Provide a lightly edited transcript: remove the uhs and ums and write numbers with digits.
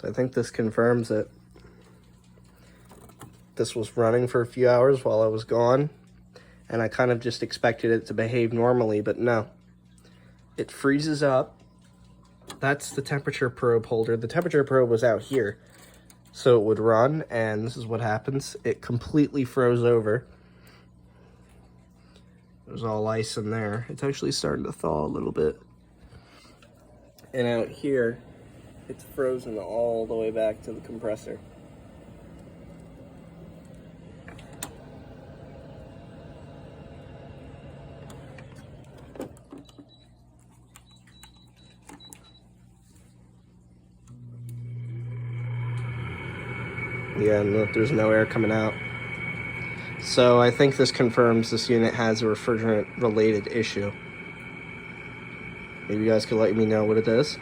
So I think this confirms that this was running for a few hours while I was gone, and I kind of just expected it to behave normally, but no. It freezes up. That's the temperature probe holder. The temperature probe was out here, so it would run, and this is what happens. It completely froze over. There's all ice in there. It's actually starting to thaw a little bit. And out here, it's frozen all the way back to the compressor. Yeah, and there's no air coming out. So I think this confirms this unit has a refrigerant related issue. Maybe you guys could let me know what it is.